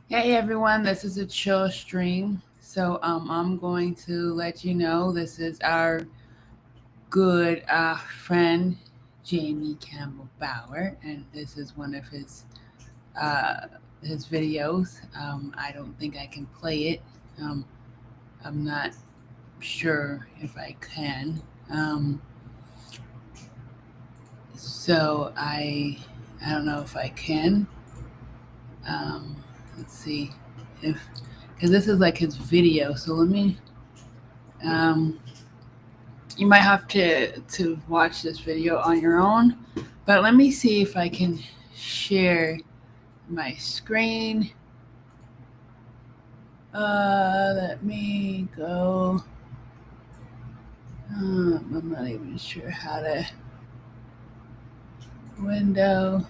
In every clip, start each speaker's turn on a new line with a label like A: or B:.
A: Hey everyone, this is a chill stream. So I'm going to let you know this is our good friend Jamie Campbell Bower, and this is one of uh, his videos. I don't think I can play it. Um, I'm not sure if I can. Um, so I don't know if I can. Um, let's see if because this is like his video. So let me. Um, you might have to watch this video on your own, but let me see if I can share my screen. Let me go. I'm not even sure how to window.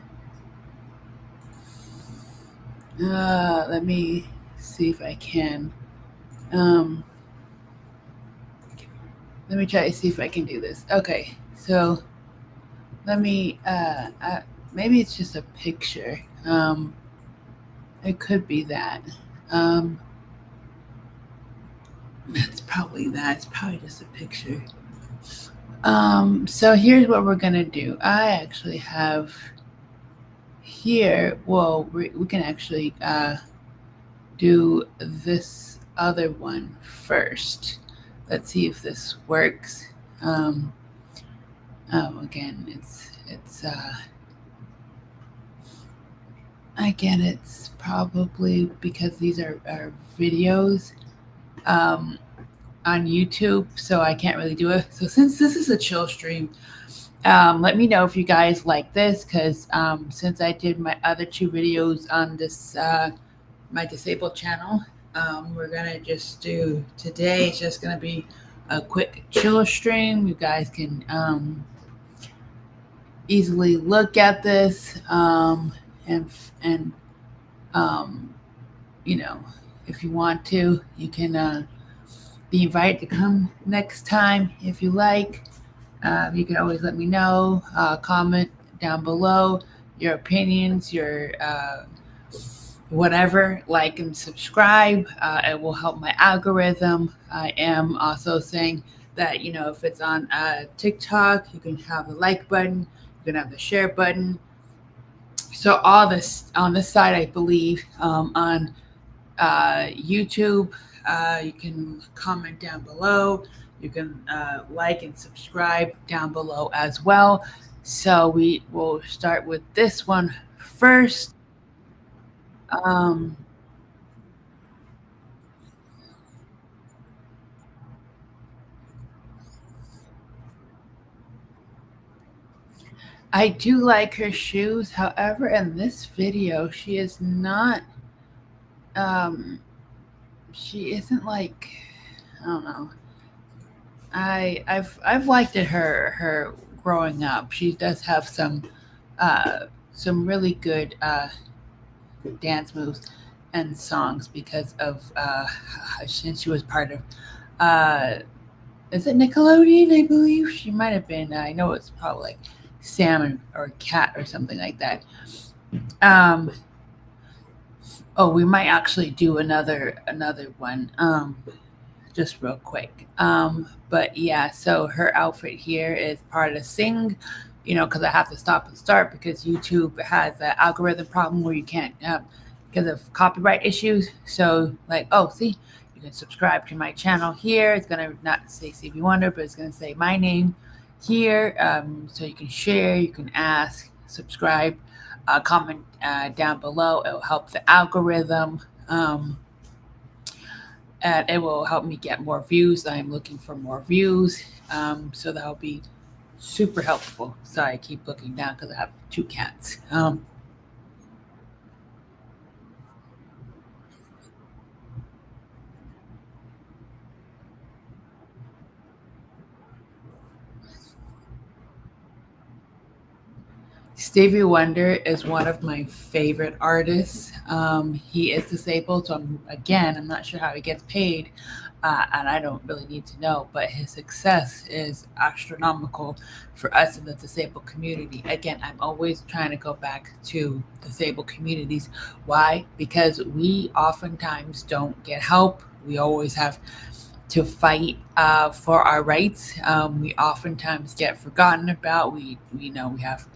A: Let me see if I can. Um, Let me try to see if I can do this. Okay, so let me. Maybe it's just a picture. It could be that. Um, It's probably that. It's probably just a picture. So here's what we're gonna do. I actually have here. Well, we can actually do this other one first. Let's see if this works. Um, Again, it's probably because these are videos. Um, on YouTube, so I can't really do it. So since this is a chill stream, let me know if you guys like this because since I did my other two videos on this my disabled channel, we're gonna just do today. It's just gonna be a quick chill stream. You guys can easily look at this and um, you know if you want to, you can be invited to come next time if you like. You can always let me know, comment down below your opinions, your whatever, like and subscribe. It will help my algorithm. I am also saying that, if it's on TikTok, you can have the like button, you can have the share button. So, all this on this side, I believe, on YouTube, you can comment down below. You can like and subscribe down below as well. So we will start with this one first. Um, I do like her shoes. However, in this video, she is not. Um, she isn't like. I don't know. I've liked it her growing up. She does have some really good dance moves and songs because of since she was part of is it Nickelodeon? I believe she might have been. I know it's probably like Salmon or Cat or something like that. Um, oh, we might actually do another one. Just real quick. But yeah, so her outfit here is part of Sing, because I have to stop and start because YouTube has that algorithm problem where you can't, because of copyright issues. So, like, oh, see, you can subscribe to my channel here. It's going to not say Stevie Wonder, but it's going to say my name here. So you can share, you can ask, subscribe, comment down below. It will help the algorithm. And it will help me get more views. I am looking for more views, so that'll be super helpful. Sorry, I keep looking down because I have two cats. Stevie Wonder is one of my favorite artists. He is disabled, so I'm not sure how he gets paid, and I don't really need to know. But his success is astronomical for us in the disabled community. Again, I'm always trying to go back to disabled communities. Why? Because we oftentimes don't get help. We always have to fight for our rights. We oftentimes get forgotten about. We know we have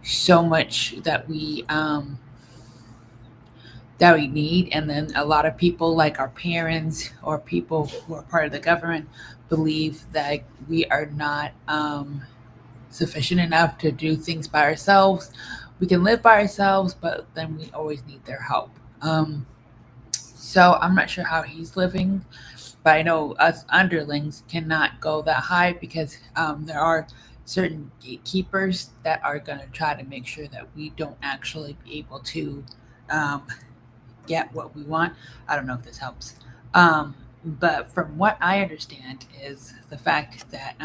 A: so much that we need, and then a lot of people like our parents or people who are part of the government believe that we are not sufficient enough to do things by ourselves. We can live by ourselves, but then we always need their help. So I'm not sure how he's living, but I know us underlings cannot go that high because there are certain gatekeepers that are going to try to make sure that we don't actually be able to um, get what we want. I don't know if this helps. But from what I understand is the fact that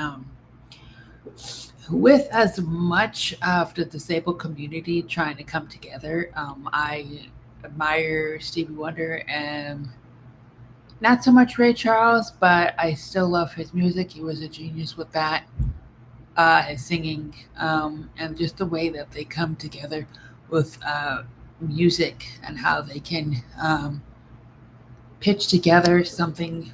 A: with as much of the disabled community trying to come together, I admire Stevie Wonder and not so much Ray Charles, but I still love his music. He was a genius with that, his singing, and just the way that they come together with music and how they can pitch together something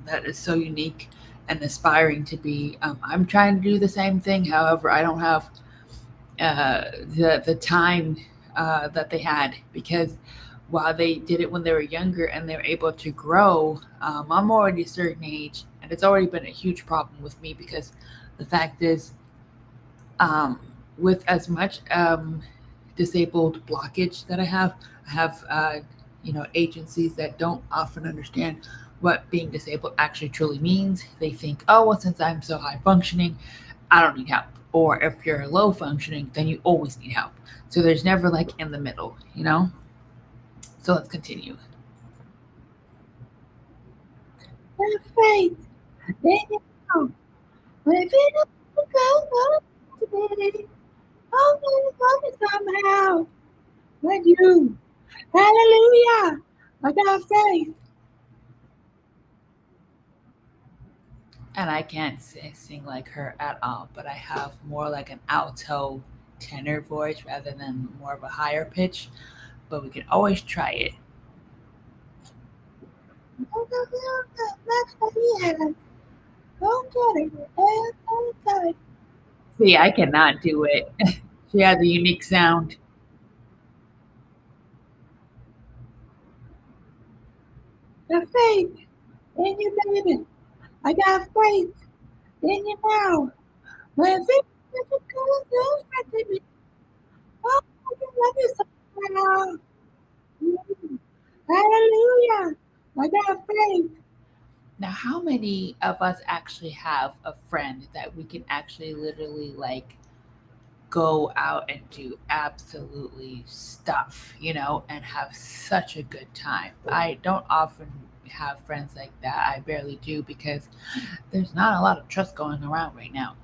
A: that is so unique and aspiring to be. I'm trying to do the same thing. However, I don't have the time that they had because while they did it when they were younger and they were able to grow, I'm already a certain age, and it's already been a huge problem with me because the fact is, um, with as much disabled blockage that I have agencies that don't often understand what being disabled actually truly means. They think, oh well, since I'm so high functioning, I don't need help. Or if you're low functioning, then you always need help. So there's never like in the middle, you know? So let's continue. Faith, they know. If it doesn't go today, oh, it's coming somehow. When you, hallelujah, I got faith. And I can't sing like her at all, but I have more like an alto tenor voice rather than more of a higher pitch. But we can always try it. See, I cannot do it. She has a unique sound. The faith in you, baby. I got faith in you now. When faith goes to me, oh, I can love you so now. Hallelujah. I got faith. Now, how many of us actually have a friend that we can actually literally like go out and do absolutely stuff, and have such a good time? I don't often have friends like that. I barely do because there's not a lot of trust going around right now.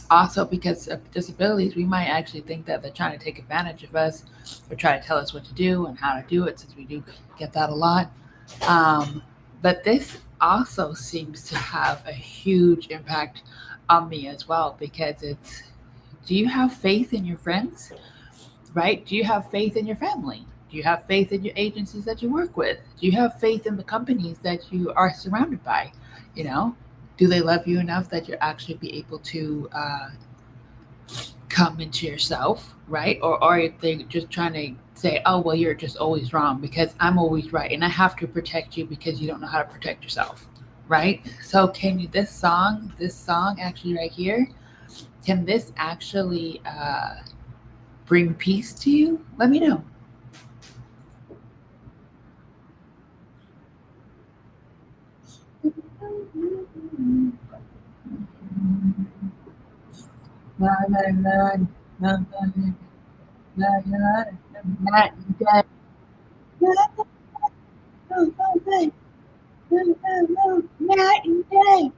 A: Also, because of disabilities, we might actually think that they're trying to take advantage of us or try to tell us what to do and how to do it, since we do get that a lot. Um, but this also seems to have a huge impact on me as well because it's, do you have faith in your friends? Right? Do you have faith in your family? Do you have faith in your agencies that you work with? Do you have faith in the companies that you are surrounded by? You know, do they love you enough that you'll actually be able to come into yourself, right? Or are they just trying to say, oh, well, you're just always wrong because I'm always right and I have to protect you because you don't know how to protect yourself, right? So, can you, this song actually right here, can this actually bring peace to you? Let me know. Night and day.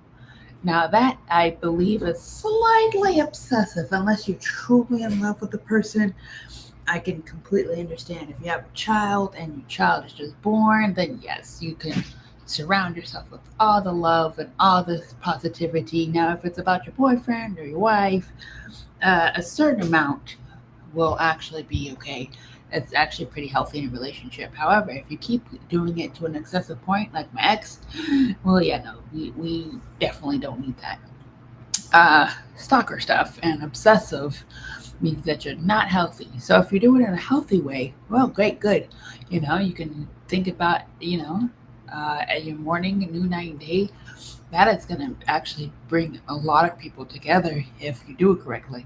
A: Now that I believe is slightly obsessive, unless you're truly in love with the person. I can completely understand if you have a child and your child is just born, then yes, you can surround yourself with all the love and all this positivity. Now, if it's about your boyfriend or your wife, a certain amount will actually be okay. It's actually pretty healthy in a relationship. However, if you keep doing it to an excessive point, like my ex, well, yeah, no, we definitely don't need that. Stalker stuff and obsessive means that you're not healthy. So if you do it in a healthy way, well, great, good. You can think about, at your morning, noon, night, and day. That is going to actually bring a lot of people together if you do it correctly.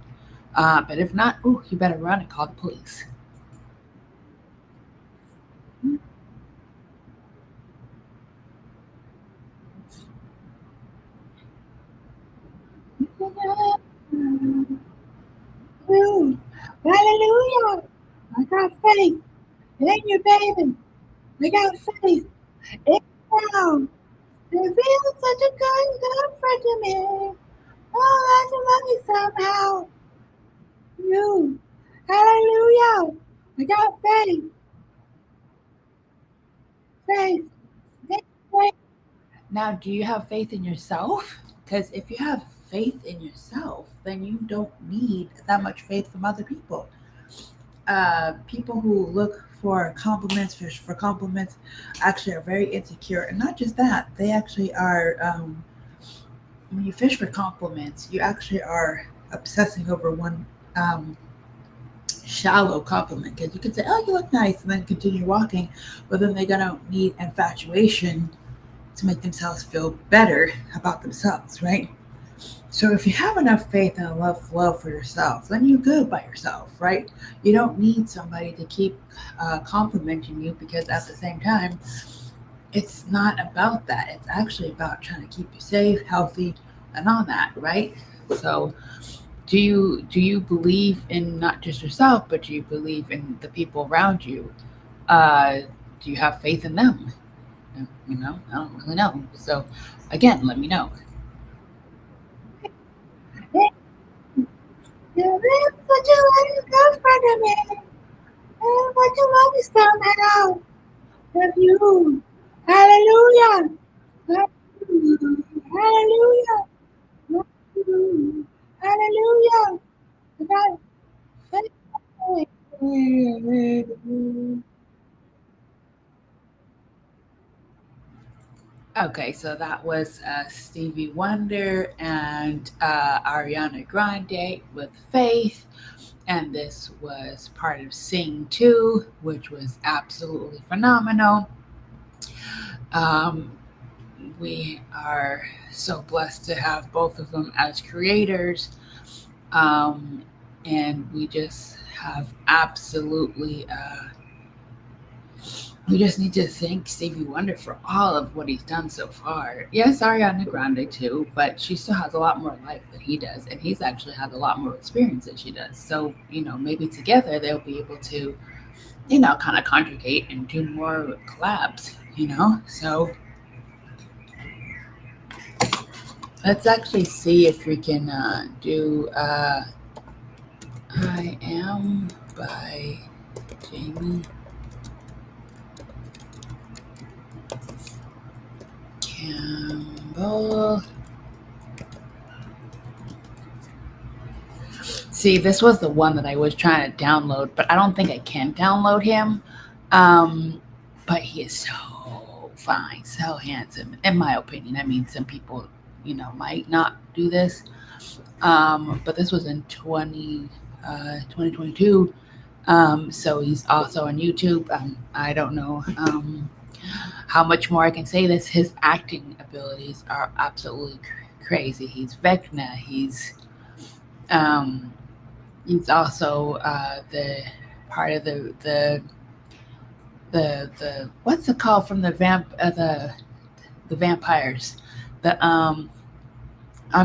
A: But if not, ooh, you better run and call the police. Hallelujah! I got faith in you, baby. I got faith in you. You feel such a good friend to me. Oh, I love you somehow. You. Hallelujah. I got faith. Faith. Faith. Faith. Now, do you have faith in yourself? Because if you have faith in yourself, then you don't need that much faith from other people. People who look for compliments, fish for compliments, actually are very insecure. And not just that, they actually are, when you fish for compliments, you actually are obsessing over one um, shallow compliment. Because you can say, oh, you look nice, and then continue walking, but then they're going to need infatuation to make themselves feel better about themselves, right? So if you have enough faith and love for yourself, then you're good by yourself, right? You don't need somebody to keep complimenting you because at the same time, it's not about that. It's actually about trying to keep you safe, healthy, and all that, right? So do you believe in not just yourself, but do you believe in the people around you? Uh, do you have faith in them? I don't really know. So again, let me know. You're such a little girlfriend of me. But you love me somehow. Love you. Hallelujah. Love you. Hallelujah. Love you. Hallelujah. God, thank you. Okay, so that was Stevie Wonder and Ariana Grande with Faith. And this was part of Sing 2, which was absolutely phenomenal. Um, we are so blessed to have both of them as creators. Um, and we just have absolutely, we just need to thank Stevie Wonder for all of what he's done so far. Yes, Ariana Grande too, but she still has a lot more life than he does. And he's actually had a lot more experience than she does. So, maybe together they'll be able to, kind of congregate and do more collabs, So let's actually see if we can do I Am by Jamie Campbell. See, this was the one that I was trying to download, but I don't think I can download him. But he is so fine, so handsome, in my opinion. I mean, some people, might not do this. But this was in 2022. So he's also on YouTube. I don't know how much more I can say this. His acting abilities are absolutely crazy. He's Vecna. Um, he's also the part of the what's it called from the vampires. The I'm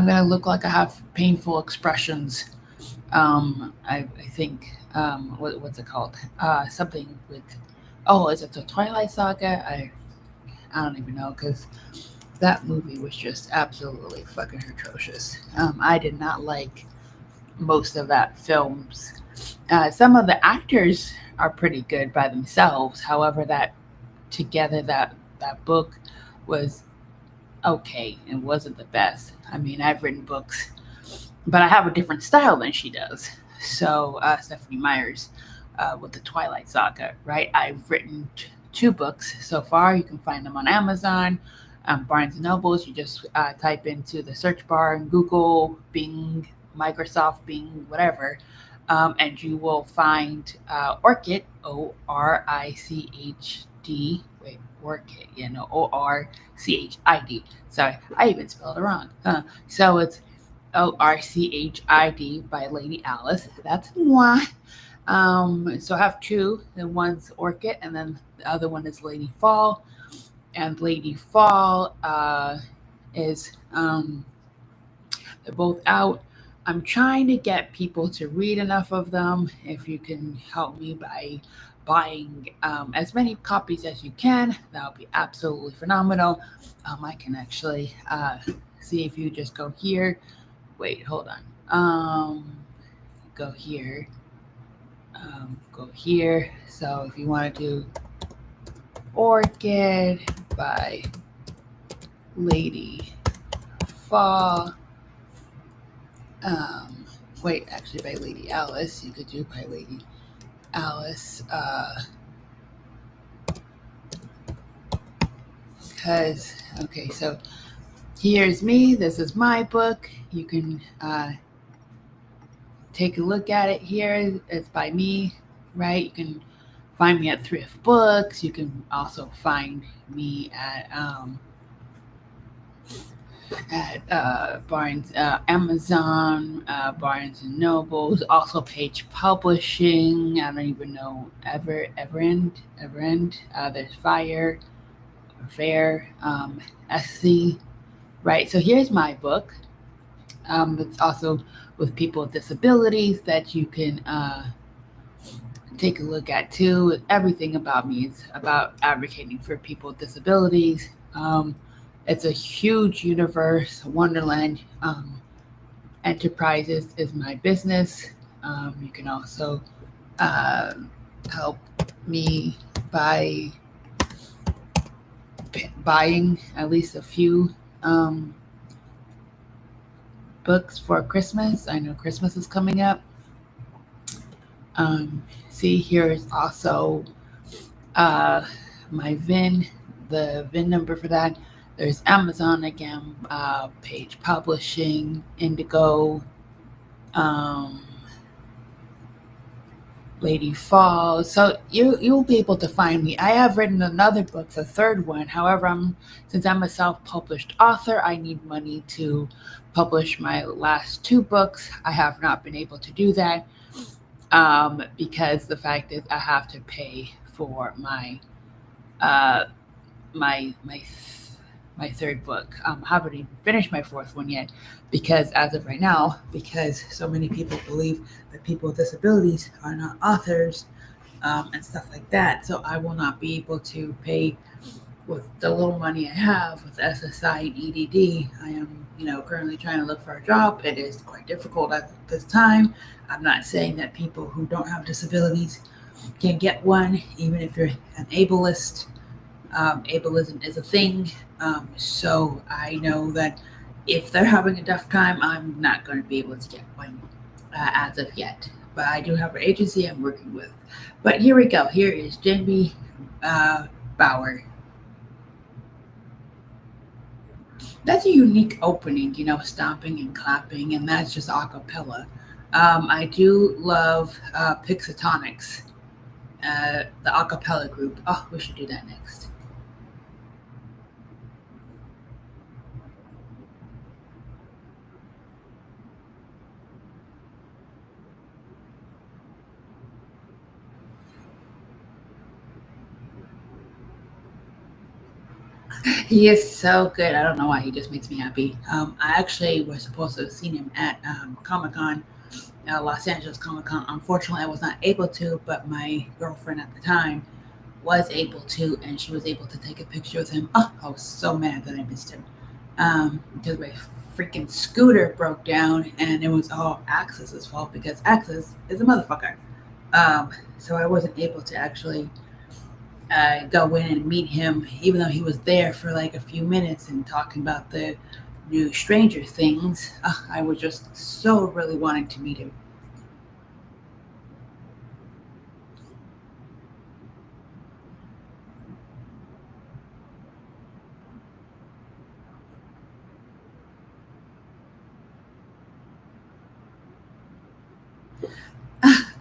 A: gonna look like I have painful expressions. I think what's it called? Something with, oh, is it the Twilight Saga? I don't even know because that movie was just absolutely fucking atrocious. I did not like most of that films. Some of the actors are pretty good by themselves. However, that together that book was okay. It wasn't the best. I mean, I've written books, but I have a different style than she does. So Stephanie Myers with the Twilight Saga, right? I've written two books so far. You can find them on Amazon, Barnes and Nobles. You just type into the search bar in Google, Bing, Microsoft, Bing, whatever, and you will find Orchid, Orchid. Wait, Orchid, Orchid. Sorry, I even spelled it wrong. So it's Orchid by Lady Alice. That's moi. So I have two. The one's Orchid, and then the other one is Lady Fall. And Lady Fall is they're both out. I'm trying to get people to read enough of them. If you can help me by buying as many copies as you can, that would be absolutely phenomenal. I can actually see if you just go here. Wait, hold on. Go here. Go here. So if you want to do Orchid by Lady Fall. Wait, actually by Lady Alice. You could do by Lady Alice. Because, okay, so here's me. This is my book. You can take a look at it here. It's by me, right? You can find me at Thrift Books. You can also find me at Barnes, Amazon, Barnes and Nobles, also Page Publishing. I don't even know Everend. There's Fair, SC. Right. So here's my book. It's also with people with disabilities that you can take a look at too. Everything about me is about advocating for people with disabilities. It's a huge universe. Wonderland Enterprises is my business. You can also help me by buying at least a few books for Christmas. I know Christmas is coming up. See, here is also my VIN, the VIN number for that. There's Amazon again, Page Publishing, Indigo, Lady Fall. So you'll be able to find me. I have written another book, the third one. However, since I'm a self-published author, I need money to publish my last two books. I have not been able to do that because the fact is I have to pay for my my third book. I haven't even finished my fourth one yet because as of right now, because so many people believe that people with disabilities are not authors and stuff like that. So I will not be able to pay with the little money I have with SSI and EDD. I am, currently trying to look for a job. It is quite difficult at this time. I'm not saying that people who don't have disabilities can get one, even if you're an ableist. Ableism is a thing. So I know that if they're having a tough time, I'm not going to be able to get one as of yet. But I do have an agency I'm working with. But here we go. Here is Jamie Bauer. That's a unique opening, stomping and clapping, and that's just a cappella. I do love Pixatonics, the a cappella group. Oh, we should do that next. He is so good. I don't know why he just makes me happy. I actually was supposed to have seen him at Comic Con, Los Angeles Comic Con. Unfortunately, I was not able to, but my girlfriend at the time was able to, and she was able to take a picture with him. Oh, I was so mad that I missed him because my freaking scooter broke down, and it was all Axis's fault because Axis is a motherfucker. Um, so I wasn't able to actually go in and meet him, even though he was there for like a few minutes and talking about the new Stranger Things. I was just so really wanting to meet him.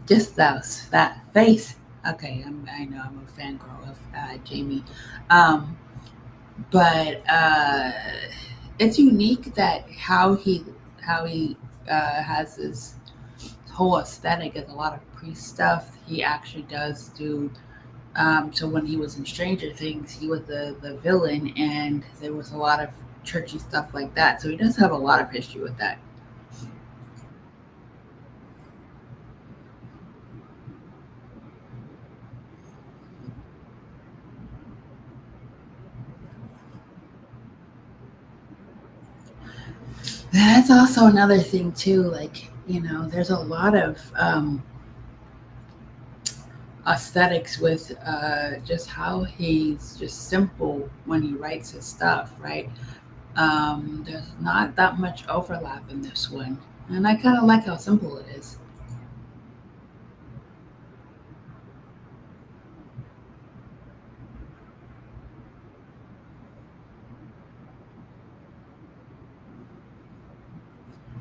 A: Just that face. Okay, I know I'm a fangirl of Jamie, um, but it's unique that how he has this whole aesthetic is a lot of priest stuff. He actually does do. So when he was in Stranger Things, he was the villain, and there was a lot of churchy stuff like that. So he does have a lot of history with that. That's also another thing too. Like there's a lot of aesthetics with just how he's just simple when he writes his stuff, right? There's not that much overlap in this one, and I kind of like how simple it is.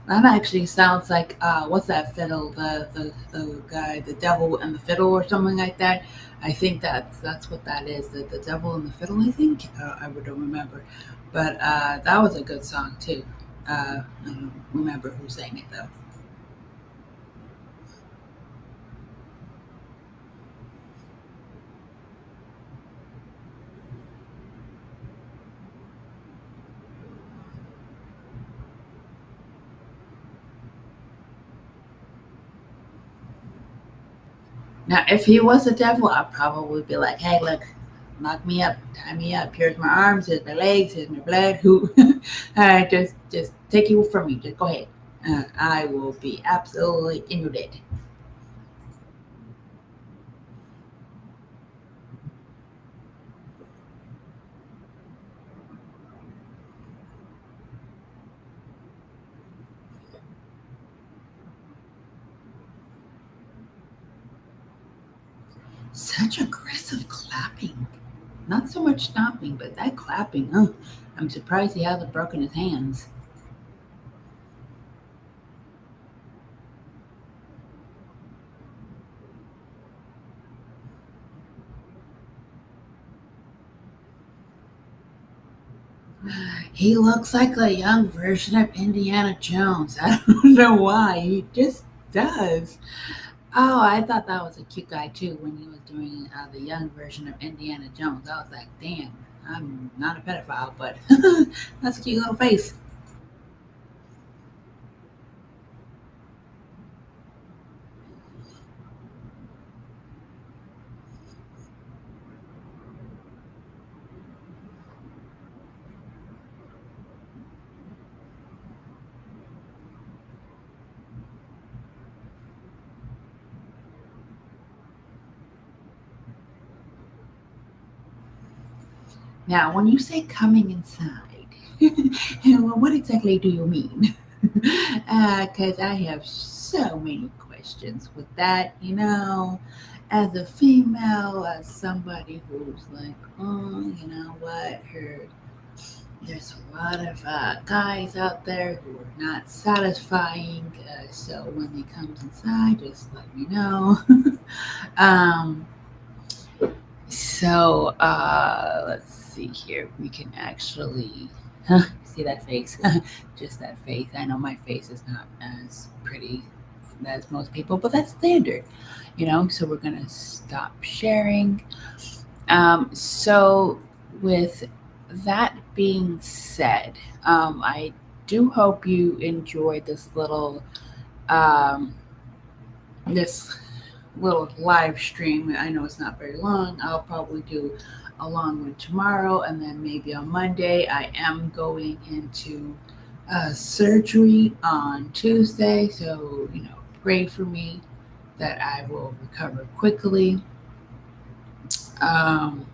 A: That actually sounds like what's that fiddle? The guy, the devil and the fiddle, or something like that. I think that's what that is. The devil and the fiddle. I think I would don't remember, but that was a good song too. I don't remember who sang it though. Now, if he was a devil, I'd probably be like, "Hey, look, lock me up, tie me up. Here's my arms, here's my legs, here's my blood. Who? Just take you from me. Just go ahead. I will be absolutely in your debt." Such aggressive clapping. Not so much stomping, but that clapping. Oh, I'm surprised he hasn't broken his hands. He looks like a young version of Indiana Jones. I don't know why. He just does. Oh, I thought that was a cute guy too when he was doing the young version of Indiana Jones. I was like, damn, I'm not a pedophile, but that's a cute little face. Now, when you say coming inside, well, what exactly do you mean? Because I have so many questions with that, as a female, as somebody who's like, oh, you know what, there's a lot of guys out there who are not satisfying. So when he comes inside, just let me know. um, let's see here. We can actually see that face. Just that face. I know my face is not as pretty as most people, but that's standard. So we're gonna stop sharing. So with that being said, I do hope you enjoyed this little um, this little live stream. I know it's not very long. I'll probably do a long one tomorrow, and then maybe on Monday. I am going into surgery on Tuesday, so pray for me that I will recover quickly. Um,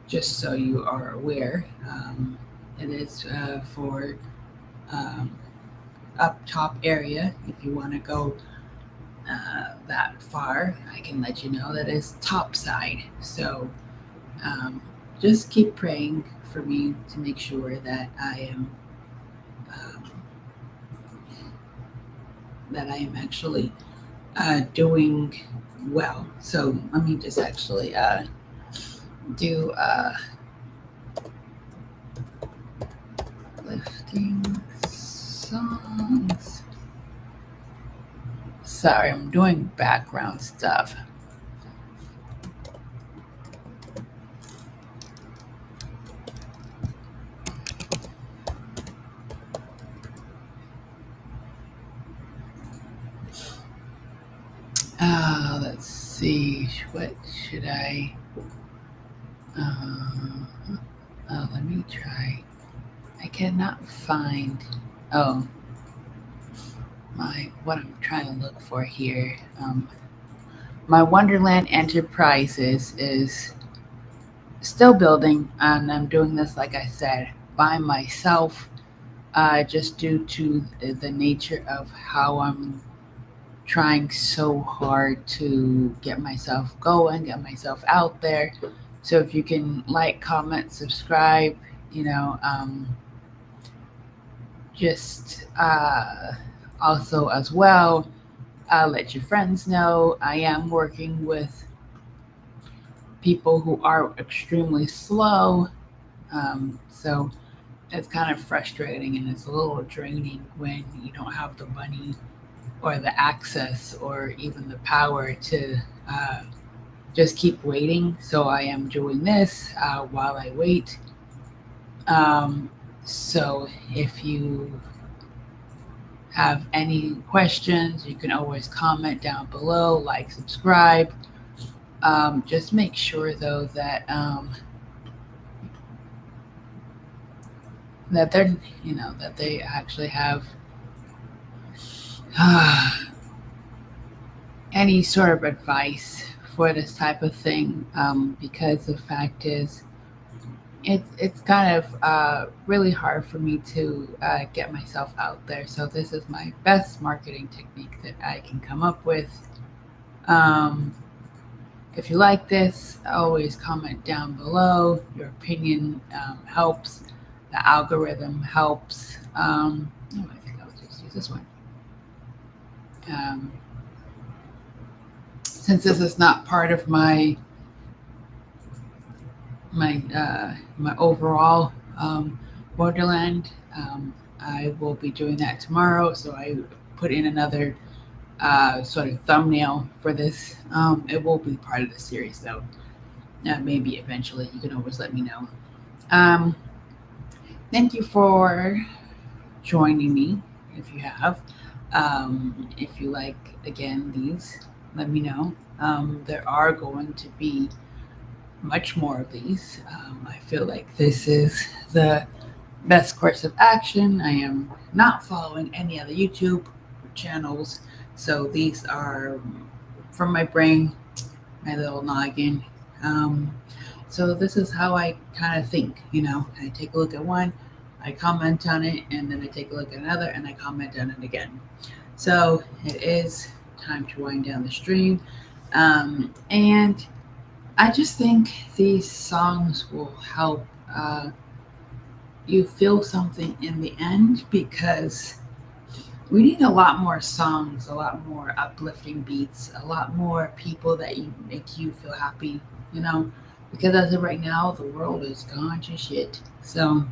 A: just so you are aware, it is for um, up top area. If you want to go that far, I can let you know that is top side. So um, just keep praying for me to make sure that um, I am actually doing well. So let me just actually do lifting songs. Sorry, I'm doing background stuff. Let's see. What should I? Let me try. I cannot find. Oh, my what I'm trying to look for here. My Wonderland Enterprises is still building, and I'm doing this, like I said, by myself, just due to the nature of how I'm trying so hard to get myself going, get myself out there. So if you can like, comment, subscribe, you know, just also as well, let your friends know. I am working with people who are extremely slow. So it's kind of frustrating and it's a little draining when you don't have the money or the access or even the power to uh, just keep waiting. So I am doing this while I wait. Um, so if you have any questions, you can always comment down below, like, subscribe. Just make sure though that they're that they actually have any sort of advice for this type of thing, because the fact is it's kind of really hard for me to get myself out there. So this is my best marketing technique that I can come up with. um, if you like this, always comment down below. Your opinion helps. The algorithm helps. I think I'll just use this one. um, since this is not part of my overall Borderland, I will be doing that tomorrow. So I put in another sort of thumbnail for this. It will be part of the series, though. Maybe eventually. You can always let me know. Um, Thank you for joining me. If you have, if you like, again, these, let me know. There are going to be much more of these. I feel like this is the best course of action. I am not following any other YouTube channels, so these are from my brain, my little noggin. Um, so this is how I kind of think. I take a look at one, I comment on it, and then I take a look at another, and I comment on it again. So it is time to wind down the stream, and I just think these songs will help you feel something in the end, because we need a lot more songs, a lot more uplifting beats, a lot more people that make you feel happy, you know, because as of right now, the world is gone to shit. So,